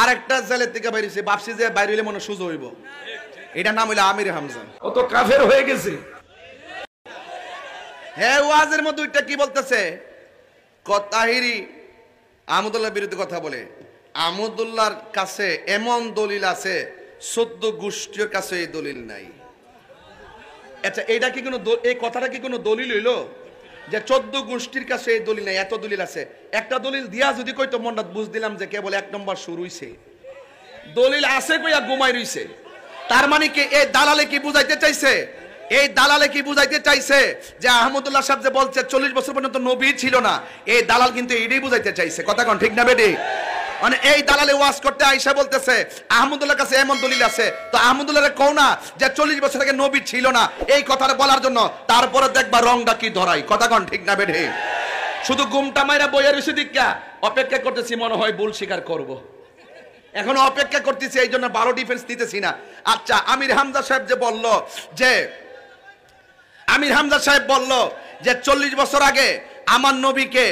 আরেকটা জেলের থেকে বাইরেছে, ভাবছি যে বাইরে হইলে মনে সুযোগ হইব। এটার নাম হইলো আমির হামজা। ও তো কাফের হয়ে গেছে। হ্যাঁ, ওয়াজের মধ্যে ওইটা কি বলতেছে, তাহিরি আহমদুল্লাহর বিরুদ্ধে কথা বলে। আহমদুল্লাহর কাছে এমন দলিল আছে 14 গোষ্ঠীর কাছে এই দলিল নাই। আচ্ছা, এইটা কি কোনো, এই কথাটা কি কোনো দলিল হইলো যে 14 গোষ্ঠীর কাছে এই দলিল নাই? এত দলিল আছে। একটা দলিল দিয়া যদি কইতো মনটা বুঝ দিলাম যে কেবল 1 নম্বর শুরু হইছে। দলিল আছে কইয়া ঘুমাই রইছে। তার মানে কি এই দালালে কি বুঝাইতে চাইছে? এই দালালে কি বুঝাইতে চাইছে যে আহমদুল্লাহ সাহেব যে বলছে 40 বছর পর্যন্ত নবী ছিল না, এই দালাল কিন্তু এটাই বুঝাইতে চাইছে। কথা কোন ঠিক না বেটি? মানে এই দালালে ওয়াজ করতে আইসা বলতেছে আহমদুল্লাহর কাছে এমন দলিল আছে, তো আহমদুল্লাহরে কও না যে 40 বছর আগে নবী ছিল না, এই কথাটা বলার জন্য। তারপরে দেখবা রংটা কি ধরাই। কথা কোন ঠিক না বেটি? শুধু গুমটা মাইরা বইয়ের এসে দিকা অপেক্ষা করতেছি, মনে হয় ভুল স্বীকার করব। এখন অপেক্ষা করতেছি, এই জন্য 12 ডিফেন্স দিতেছি না। আচ্ছা, আমির হামজা সাহেব যে বলল যে, আমির হামজা সাহেব বলল যে 40 বছর আগে আমার নবীকে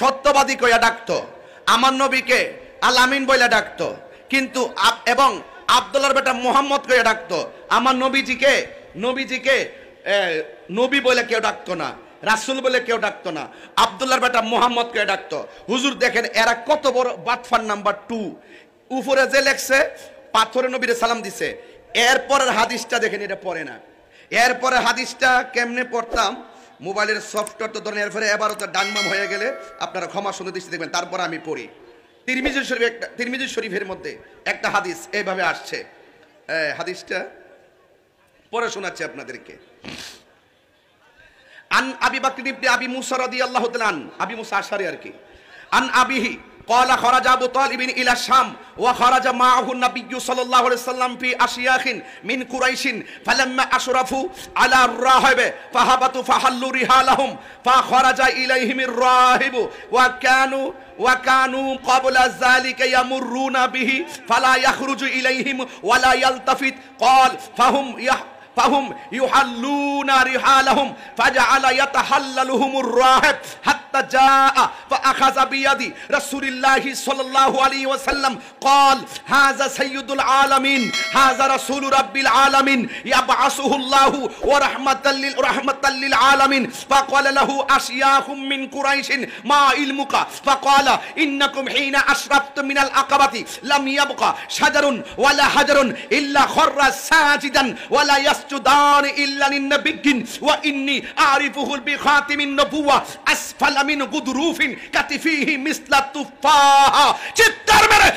সত্যবাদী কইয়া ডাকতো, আমার নবীকে আল আমিন বইলা ডাকতো, কিন্তু এবং আব্দুল্লাহর বেটা মোহাম্মদ কইয়া ডাকতো। আমার নবীজিকে নবী বলে কেউ ডাকতো না, রাসূল বলে কেউ ডাকতো না, আব্দুল্লাহর বেটা মোহাম্মদ কইয়া ডাকতো। হুজুর দেখেন এরা কত বড় বাটফার। নাম্বার 2, উপরে যে লেখছে পাথরে নবীরে সালাম দিছে, এরপরের হাদিসটা দেখেন, এটা পড়ে না। এরপরে হাদিসটা কেমনে পড়তাম, মোবাইলের সফটওয়্যার তো ধরেন, এরপরে এবারও তো ডানবাম হয়ে গেলে আপনারা ক্ষমা সুন্দর দৃষ্টি দেখবেন। তারপরে আমি পড়ি। তিরমিজি শরীফের মধ্যে একটা হাদিস এইভাবে আসছে। হাদিসটা পড়ে শোনাচ্ছি আপনাদেরকে। আন আবি বকর ইবনে আবি মুসা রাদিয়াল্লাহু তাআলা আন, আবি মুসা আশআরী আর কি, আন আবিহি قال خرج ابو طالب الى الشام وخرج معه النبي صلى الله عليه وسلم في اشياخ من قريش فلما اشرفوا على الراهب فهبطوا فحلوا رحالهم فخرج اليهم الراهب وكانوا قبل ذلك يمرون به فلا يخرج اليهم ولا يلتفت قال فهم يحلون رحالهم فجعل يتحللهم الراهب حتى جاء فأخذ بيد رسول الله صلى الله عليه وسلم قال هذا سيد العالمين هذا رسول رب العالمين يبعثه الله ورحمة للعالمين فقال له أشياخ من قريش ما علمك فقال إنكم حين أشرفتم من العقبة لم يبقى شجر ولا حجر إلا خر ساجدا ولا يسجدان إلا للنبي وإني أعرفه بخاتم النبوة أسفل من غضروف كتفيه مثل التفاحة চিৎকার মেরে